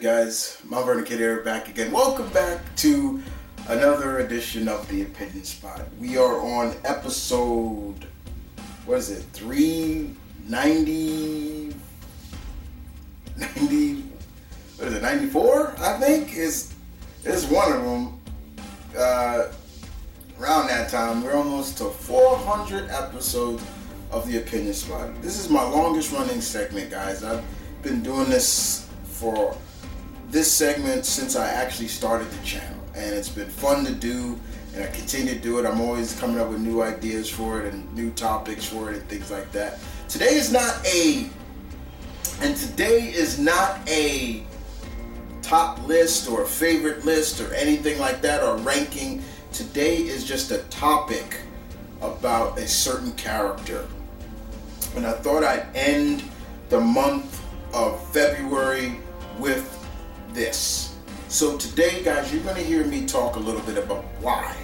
good, guys? TheMtVernonkid here, back again. Welcome back to another edition of The Opinion Spot. We are on episode, what is it, 390, 94, I think, is one of them. Around that time, we're almost to 400 episodes of The Opinion Spot. This is my longest running segment, guys. I've been doing this for this segment since I actually started the channel, and it's been fun to do, and I continue to do it. I'm always coming up with new ideas for it and new topics for it and things like that. Today is not a top list or a favorite list or anything like that or ranking. Today is just a topic about a certain character, and I thought I'd end the month of February with this. So today, guys, you're going to hear me talk a little bit about why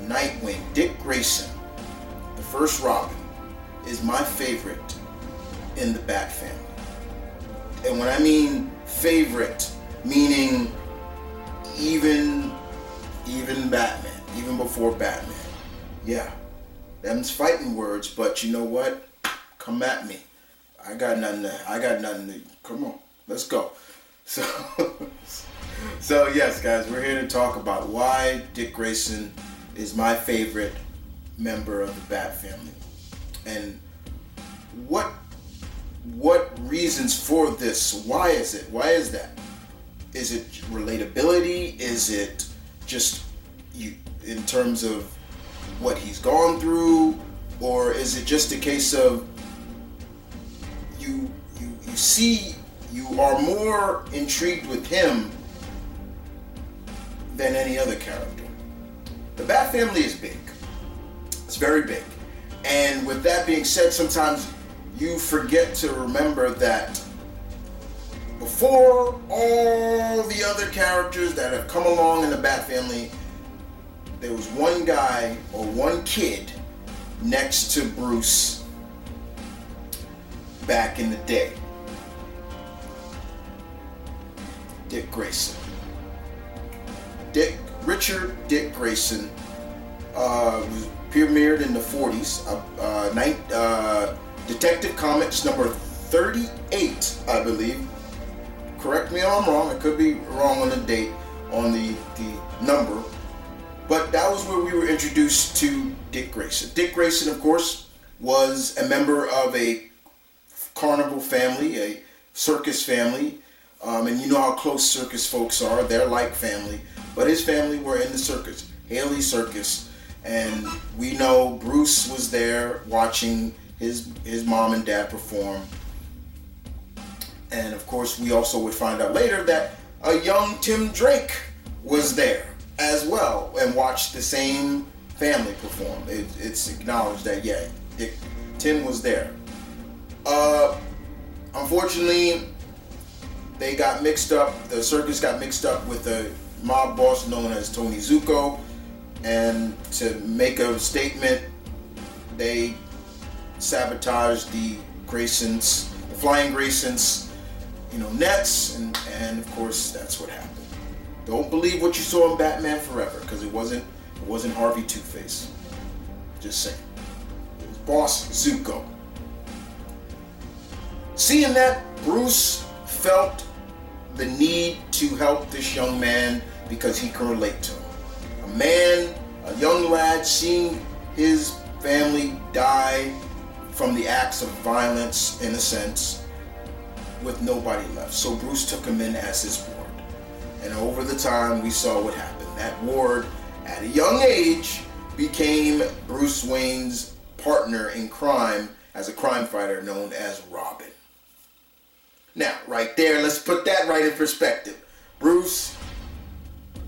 Nightwing, Dick Grayson, the first Robin, is my favorite in the Bat family. And when I mean favorite, meaning even Batman, even before Batman. Yeah, them's fighting words, but you know what? Come at me. I got nothing to, come on, let's go. So yes, guys, we're here to talk about why Dick Grayson is my favorite member of the Bat family. And what reasons for this? Why is it? Why is that? Is it relatability? Is it just you in terms of what he's gone through? Or is it just a case of you are more intrigued with him than any other character? The Bat family is big. It's very big. And with that being said, sometimes you forget to remember that before all the other characters that have come along in the Bat family, there was one guy or one kid next to Bruce back in the day. Dick Grayson. Richard Dick Grayson was premiered in the 40s. Detective Comics number 38, I believe. Correct me if I'm wrong. I could be wrong on the date, on the number. But that was where we were introduced to Dick Grayson. Dick Grayson, of course, was a member of a carnival family, a circus family. And you know how close circus folks are. They're like family. But his family were in the circus, Haley Circus. And we know Bruce was there watching his mom and dad perform. And of course, we also would find out later that a young Tim Drake was there as well and watched the same family perform. It's acknowledged that, yeah, Tim was there. Unfortunately, they got mixed up. The circus got mixed up with a mob boss known as Tony Zuko, and to make a statement, they sabotaged the Flying Graysons, nets, and of course that's what happened. Don't believe what you saw in Batman Forever, because it wasn't Harvey Two-Face. Just saying. It was Boss Zuko. Seeing that, Bruce felt the need to help this young man because he can relate to him. A young lad, seeing his family die from the acts of violence, in a sense, with nobody left. So Bruce took him in as his ward. And over the time, we saw what happened. That ward, at a young age, became Bruce Wayne's partner in crime as a crime fighter known as Robin. Now, right there, let's put that right in perspective. Bruce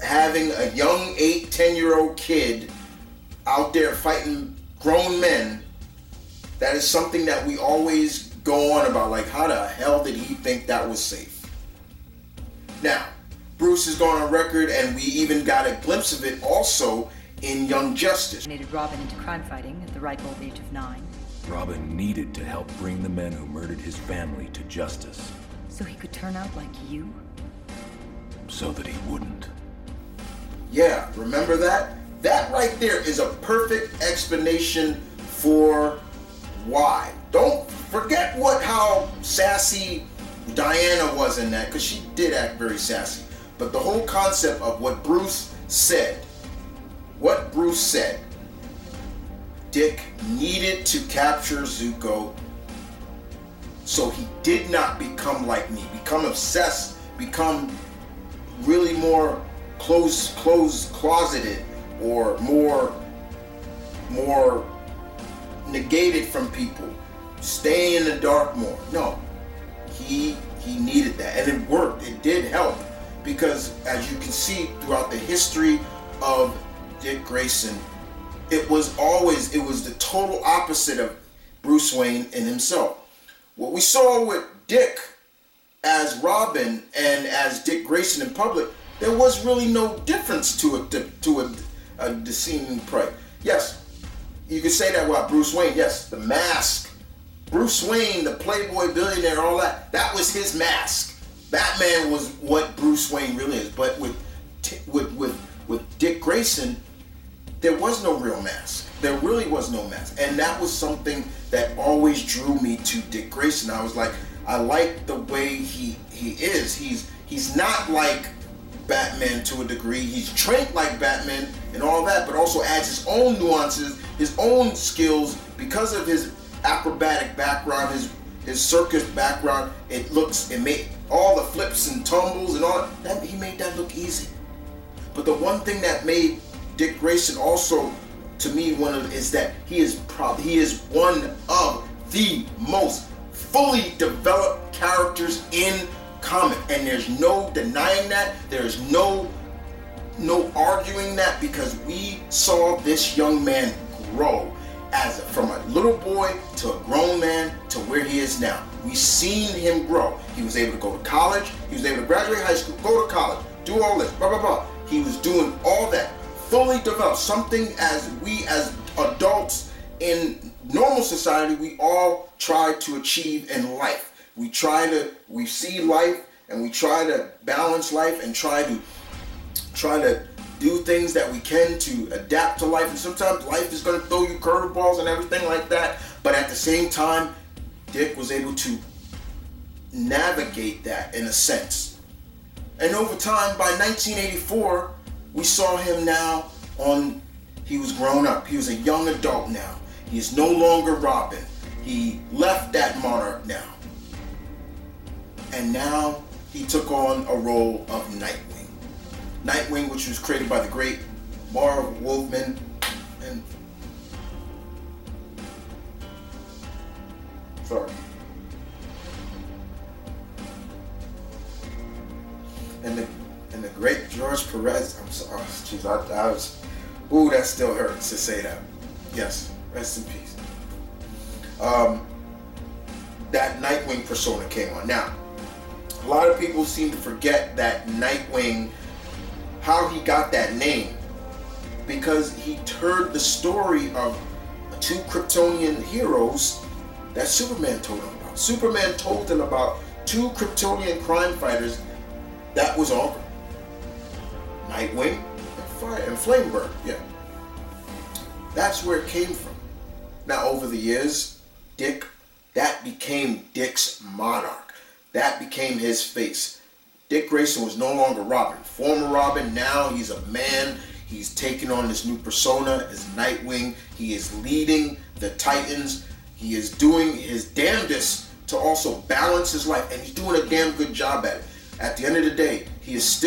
having a young 8-10-year-old kid out there fighting grown men, that is something that we always go on about. Like, how the hell did he think that was safe? Now, Bruce has gone on record, and we even got a glimpse of it also in Young Justice. Needed Robin into crime fighting at the ripe old age of 9. Robin needed to help bring the men who murdered his family to justice. So he could turn out like you? So that he wouldn't. Yeah, remember that? That right there is a perfect explanation for why. Don't forget how sassy Diana was in that, because she did act very sassy. But the whole concept of what Bruce said, Dick needed to capture Zuko so he did not become like me, become obsessed, become really more closeted, or more negated from people, stay in the dark more. No, he needed that, and it worked. It did help, because as you can see throughout the history of Dick Grayson, it was the total opposite of Bruce Wayne and himself. What we saw with Dick as Robin and as Dick Grayson in public, there was really no difference to a deceiving prey. Yes, you could say that about Bruce Wayne. Yes, the mask. Bruce Wayne, the playboy billionaire, all that was his mask. Batman was what Bruce Wayne really is. But with Dick Grayson, there was no real mask. There really was no mask. And that was something that always drew me to Dick Grayson. I was like, I like the way he is. He's not like Batman to a degree. He's trained like Batman and all that, but also adds his own nuances, his own skills because of his acrobatic background, his circus background. It made all the flips and tumbles and all that. He made that look easy. But the one thing that made Dick Grayson also, to me, is that he is one of the most fully developed characters in comic, and there's no denying that. There's no arguing that, because we saw this young man grow from a little boy to a grown man to where he is now. We've seen him grow. He was able to go to college. He was able to graduate high school, go to college, do all this, blah, blah, blah. He was doing all that, fully developed. Something as we as adults in normal society, we all try to achieve in life. We see life, and we try to balance life and try to do things that we can to adapt to life. And sometimes life is going to throw you curveballs and everything like that. But at the same time, Dick was able to navigate that in a sense. And over time, by 1984, we saw him now he was grown up. He was a young adult now. He is no longer Robin. He left that monarch now. And now he took on a role of Nightwing. Nightwing, which was created by the great Marv Wolfman. And the great George Perez. I'm sorry, jeez, I was. Ooh, that still hurts to say that. Yes, rest in peace. That Nightwing persona came on. Now, a lot of people seem to forget that Nightwing, how he got that name, because he heard the story of two Kryptonian heroes that Superman told him about. Superman told him about two Kryptonian crime fighters that was over. Nightwing and Flamebird, yeah. That's where it came from. Now, over the years, that became Dick's monarch. That became his face. Dick Grayson was no longer Robin. Former Robin, now he's a man. He's taking on this new persona as Nightwing. He is leading the Titans. He is doing his damnedest to also balance his life, and he's doing a damn good job at it. At the end of the day, he's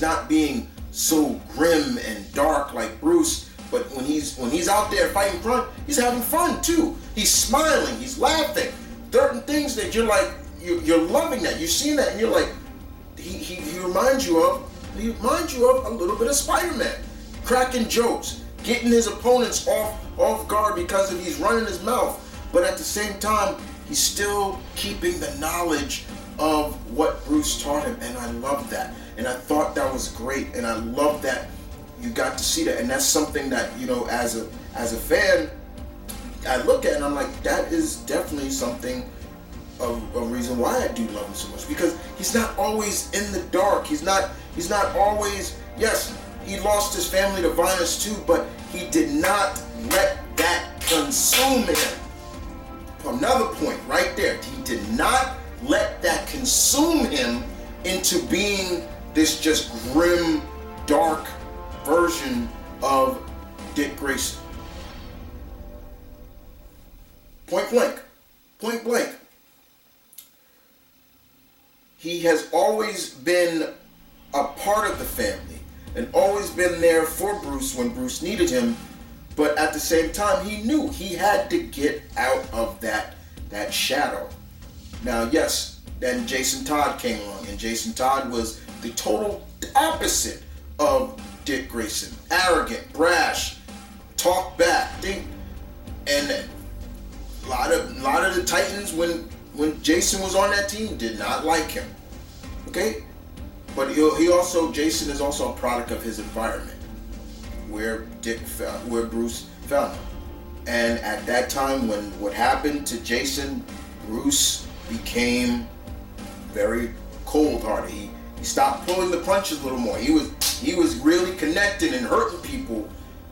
not being so grim and dark like Bruce, but when he's out there fighting crime, he's having fun too. He's smiling, he's laughing. Certain things that you're like, you're loving that. You're seeing that, and you're like, he reminds you of a little bit of Spider-Man, cracking jokes, getting his opponents off guard because he's running his mouth, but at the same time, he's still keeping the knowledge of what Bruce taught him, and I love that. And I thought that was great, and I love that you got to see that. And that's something that, as a fan, I look at it and I'm like, that is definitely something a reason why I do love him so much, because he's not always in the dark. He's not always, yes, he lost his family to violence too, but he did not let that consume him. Another point right there. He did not let that consume him into being this just grim, dark version of Dick Grayson. Point blank. He has always been a part of the family and always been there for Bruce when Bruce needed him, but at the same time, he knew he had to get out of that shadow. Now, yes, then Jason Todd came along, and Jason Todd was the total opposite of Dick Grayson. Arrogant, brash, talk back, and a lot of the Titans, when Jason was on that team, did not like him. Okay? But Jason is also a product of his environment, where Bruce found him. And at that time, when what happened to Jason, Bruce became very cold-hearted. He stopped pulling the punches a little more. He was really connecting and hurting people,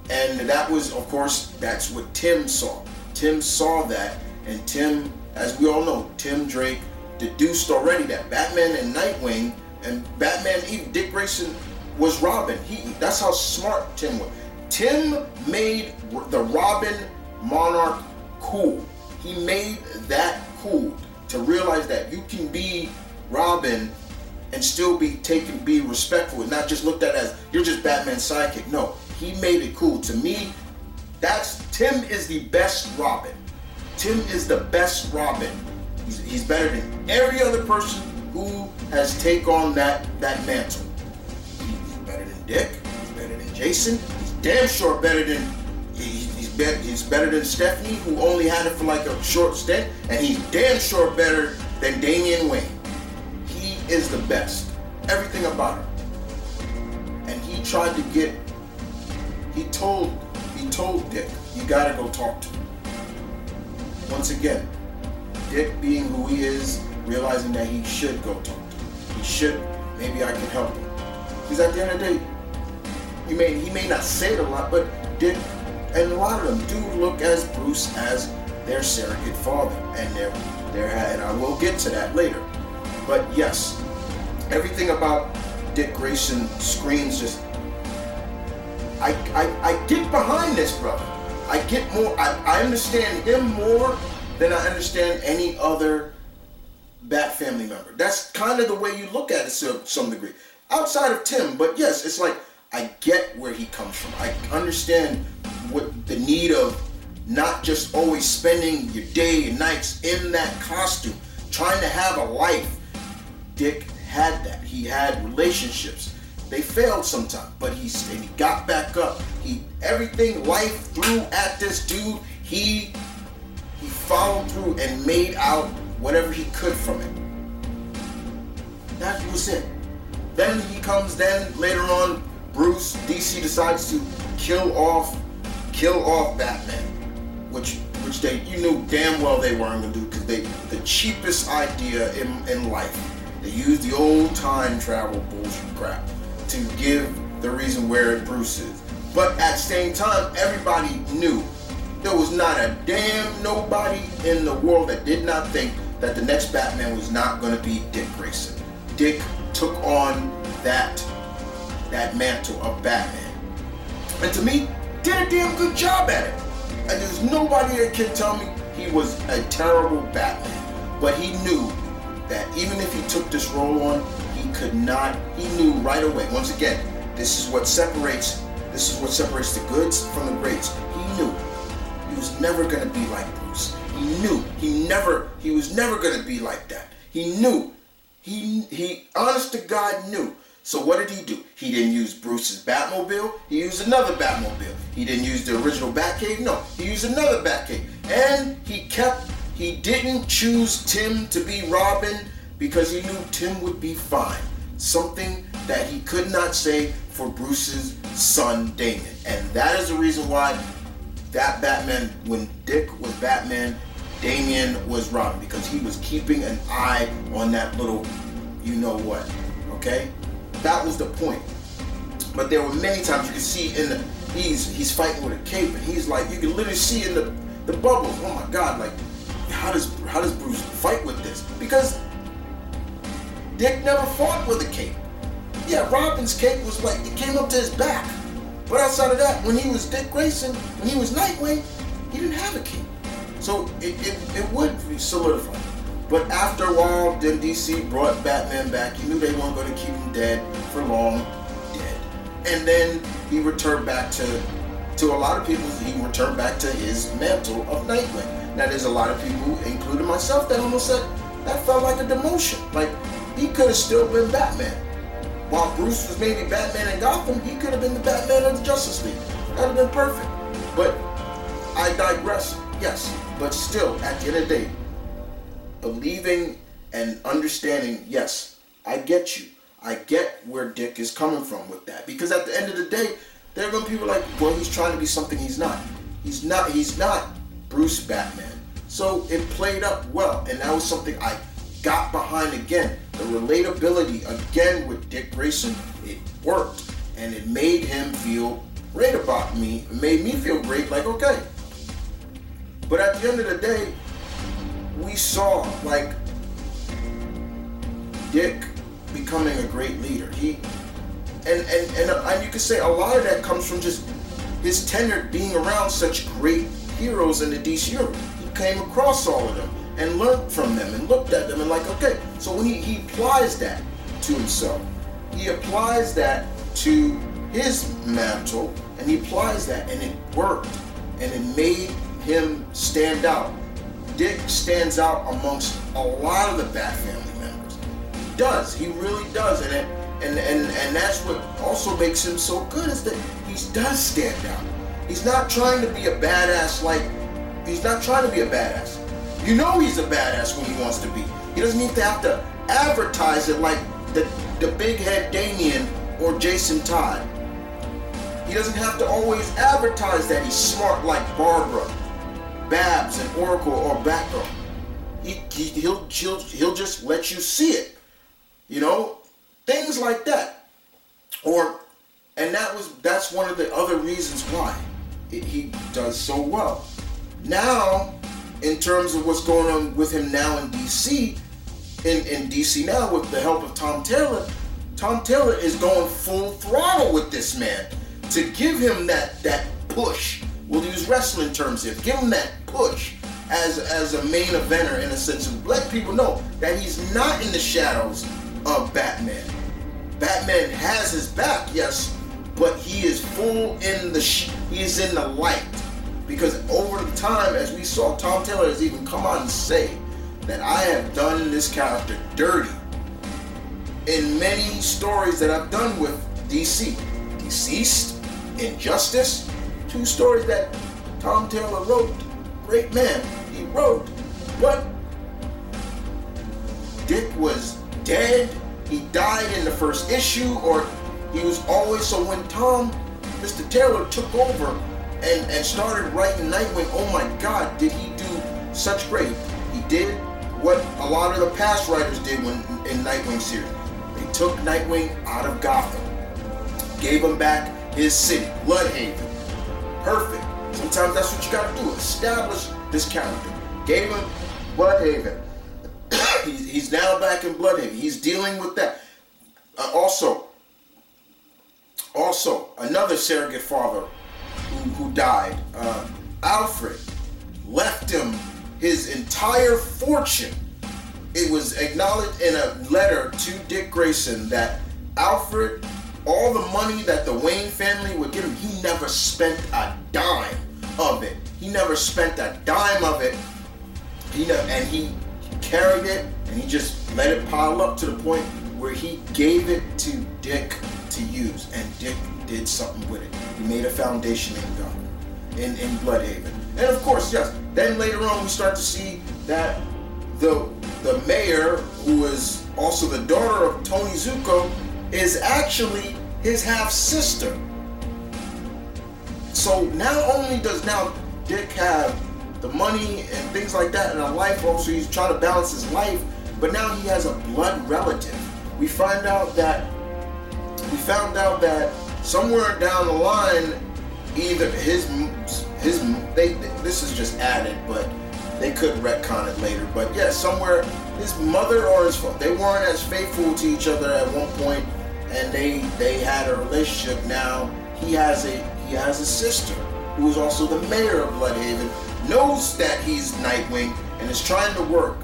and that was, of course, that's what Tim saw. Tim saw that, and Tim, as we all know, Tim Drake deduced already that Batman and Nightwing and Batman, even Dick Grayson, was Robin. That's how smart Tim was. Tim made the Robin Monarch cool. He made that cool to realize that you can be Robin and still be respectful and not just looked at as you're just Batman's sidekick. No, he made it cool. To me, Tim is the best Robin. Tim is the best Robin. He's better than every other person who has taken on that mantle. He's better than Dick. He's better than Jason. He's damn sure better than he's better than Stephanie, who only had it for like a short stint, and he's damn sure better than Damian Wayne. He is the best. Everything about him. And he tried to get. He told Dick, you gotta go talk to him. Once again, Dick, being who he is, realizing that he should go talk to him. He should. Maybe I can help him. Because at the end of the day, he may not say it a lot, but Dick and a lot of them do look as Bruce as their surrogate father, and I will get to that later. But yes, everything about Dick Grayson screams just. I get behind this brother. I get more. I understand him more than I understand any other Bat family member. That's kind of the way you look at it to some degree. Outside of Tim, but yes, it's like I get where he comes from. I understand what the need of not just always spending your day and nights in that costume, trying to have a life. Dick had that. He had relationships. They failed sometimes, but he got back up. Everything life threw at this dude, he followed through and made out whatever he could from it. That was it. Then later on, Bruce, DC decides to kill off Batman, which you knew damn well they weren't gonna do, because the cheapest idea in life. They used the old time travel bullshit crap to give the reason where Bruce is. But at the same time, everybody knew there was not a damn nobody in the world that did not think that the next Batman was not going to be Dick Grayson. Dick took on that mantle of Batman. And to me, did a damn good job at it. And there's nobody that can tell me he was a terrible Batman. But he knew that even if he took this role on, he knew right away. Once again, this is what separates the goods from the greats. He knew he was never going to be like Bruce. He knew he was never going to be like that. He knew. He honest to God knew. So what did he do? He didn't use Bruce's Batmobile. He used another Batmobile. He didn't use the original Batcave. No, he used another Batcave. And he didn't choose Tim to be Robin because he knew Tim would be fine. Something that he could not say for Bruce's son, Damon. And that is the reason why that Batman, when Dick was Batman, Damian was Robin, because he was keeping an eye on that little you know what, okay? That was the point. But there were many times you could see he's fighting with a cape, and he's like, you can literally see in the bubbles, oh my God, like, how does Bruce fight with this? Because Dick never fought with a cape. Yeah, Robin's cape was like, it came up to his back. But outside of that, when he was Dick Grayson, when he was Nightwing, he didn't have a cape. So it would solidify. But after a while, then DC brought Batman back. You knew they weren't going to keep him dead for long. Dead. And then he returned back to a lot of people, he returned back to his mantle of Nightwing. Now there's a lot of people, including myself, that almost said that felt like a demotion. Like, he could have still been Batman. While Bruce was maybe Batman in Gotham, he could have been the Batman of the Justice League. That would have been perfect. But I digress, yes. But still, at the end of the day, believing and understanding, yes, I get you. I get where Dick is coming from with that. Because at the end of the day, there are going to be people like, well, he's trying to be something he's not. He's not Bruce Batman. So it played up well, and that was something I got behind again. The relatability again with Dick Grayson, it worked, and it made him feel great about me. It made me feel great, like, okay. But at the end of the day, we saw, like, Dick becoming a great leader. And you could say a lot of that comes from just his tenure being around such great heroes in the DC universe. He came across all of them and learned from them and looked at them and like, okay. So when he applies that to himself, he applies that to his mantle, and he applies that, and it worked, and it made him stand out. Dick stands out amongst a lot of the Bat family members. He does. He really does. And that's what also makes him so good, is that he does stand out. He's not trying to be a badass he's not trying to be a badass. You know he's a badass when he wants to be. He doesn't need to have to advertise it like the big head Damian or Jason Todd. He doesn't have to always advertise that he's smart like Barbara, Babs, and Oracle or Batgirl. He'll just let you see it. You know? Things like that. And that's one of the other reasons why he does so well. Now, in terms of what's going on with him now in DC, in DC now with the help of Tom Taylor is going full throttle with this man to give him that push. We'll use wrestling terms here. Give him that push as a main eventer, in a sense, and let people know that he's not in the shadows of Batman. Batman has his back, yes, but he is full in he is in the light. Because over the time, as we saw, Tom Taylor has even come out and say that I have done this character dirty in many stories that I've done with DC. Deceased, Injustice, 2 stories that Tom Taylor wrote. Great man, he wrote. But Dick was dead. He died in the first issue, or he was always, so when Mr. Taylor took over and started writing Nightwing, oh my God, did he do such great. He did what a lot of the past writers did in Nightwing series. They took Nightwing out of Gotham, gave him back his city, Bloodhaven. Perfect. Sometimes that's what you gotta do, establish this character. Gave him Bloodhaven. He's now back in Bloodhaven. He's dealing with that. Also, another surrogate father who died, Alfred, left him his entire fortune. It was acknowledged in a letter to Dick Grayson that Alfred, all the money that the Wayne family would give him, he never spent a dime of it. He never spent a dime of it. And he carried it, and he just let it pile up to the point where he gave it to Dick to use, and Dick did something with it. He made a foundation in Bloodhaven. And of course, yes, then later on we start to see that the mayor, who is also the daughter of Tony Zuko, is actually his half-sister. So not only does now Dick have the money and things like that in a life. Also, he's trying to balance his life, but now he has a blood relative. We found out that somewhere down the line, either this is just added, but they could retcon it later. But yeah, somewhere his mother or his father, they weren't as faithful to each other at one point, and they had a relationship. Now he has a sister who is also the mayor of Bloodhaven, knows that he's Nightwing, and is trying to work.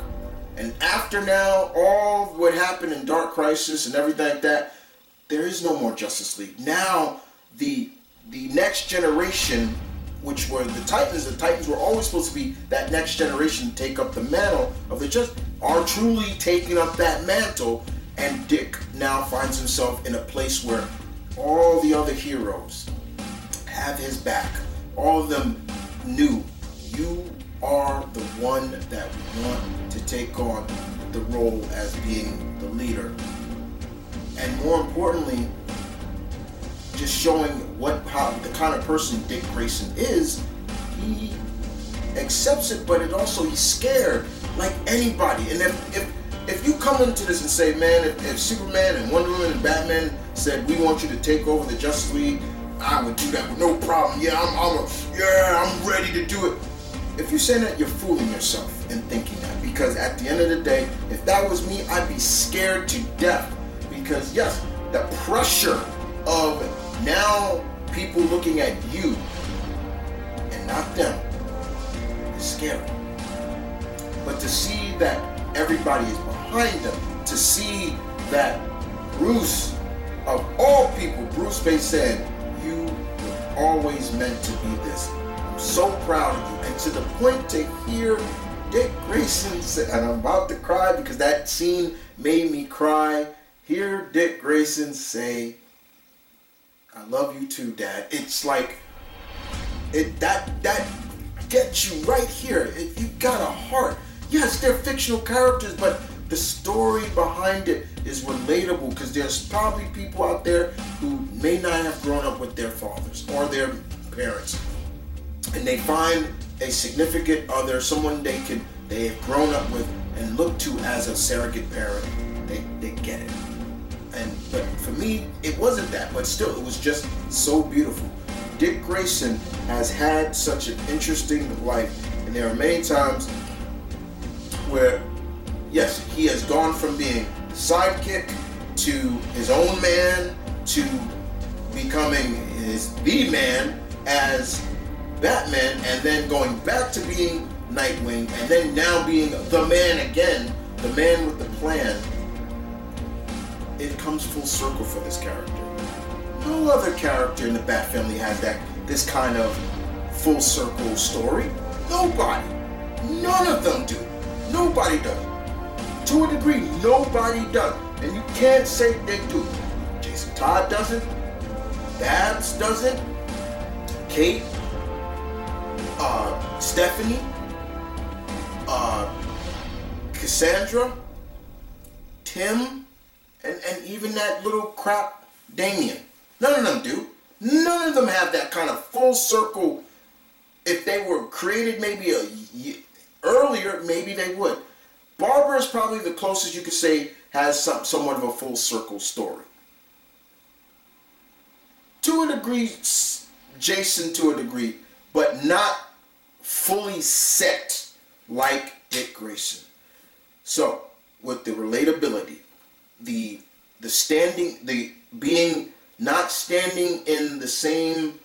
And after now, all what happened in Dark Crisis and everything like that, there is no more Justice League. Now, the next generation, which were the Titans were always supposed to be that next generation to take up the mantle of the Justice, are truly taking up that mantle, and Dick now finds himself in a place where all the other heroes have his back. All of them knew, you are the one that we want to take on the role as being the leader. And more importantly, just showing how the kind of person Dick Grayson is. He accepts it, but he's scared like anybody. And if you come into this and say, man, if Superman and Wonder Woman and Batman said, we want you to take over the Justice League, I would do that with no problem. Yeah, I'm ready to do it. If you say that, you're fooling yourself in thinking that. Because at the end of the day, if that was me, I'd be scared to death. Because yes, the pressure of now people looking at you and not them is scary. But to see that everybody is behind them, to see that Bruce, of all people, Bruce Wayne said, you were always meant to be this. I'm so proud of you. And to the point to hear Dick Grayson say, and I'm about to cry because that scene made me cry, hear Dick Grayson say, I love you too, Dad. It's like, that gets you right here. You got a heart. Yes, they're fictional characters, but the story behind it is relatable, because there's probably people out there who may not have grown up with their fathers or their parents, and they find a significant other, someone they have grown up with and look to as a surrogate parent. They get it. But for me, it wasn't that, but still, it was just so beautiful. Dick Grayson has had such an interesting life, and there are many times where, yes, he has gone from being sidekick to his own man to becoming the man as Batman, and then going back to being Nightwing, and then now being the man again, the man with the plan. It comes full circle for this character. No other character in the Bat family has this kind of full circle story. Nobody. None of them do. Nobody does. To a degree, nobody does. And you can't say they do. Jason Todd doesn't. Babs doesn't. Kate. Stephanie. Cassandra. Tim. And even that little crap Damien. None of them do. None of them have that kind of full circle. If they were created maybe earlier, maybe they would. Barbara is probably the closest you could say has somewhat of a full circle story. To a degree, Jason to a degree, but not fully set like Dick Grayson. So, with the relatability, the standing, the being not standing in the same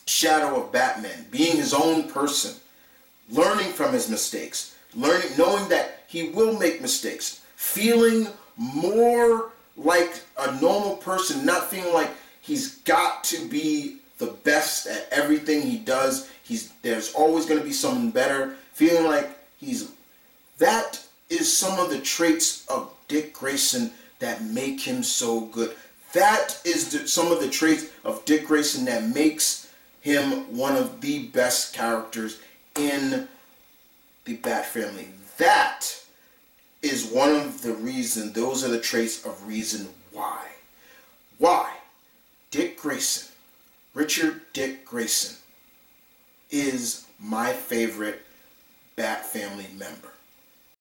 shadow of Batman, being his own person, learning from his mistakes, knowing that he will make mistakes, feeling more like a normal person, not feeling like he's got to be the best at everything he does. There's always going to be someone better, feeling like that is some of the traits of Dick Grayson that make him so good. That is some of the traits of Dick Grayson that makes him one of the best characters in the Bat family. That is one of the reasons, those are the traits of reason why. Why Dick Grayson, Richard Dick Grayson, is my favorite Bat family member.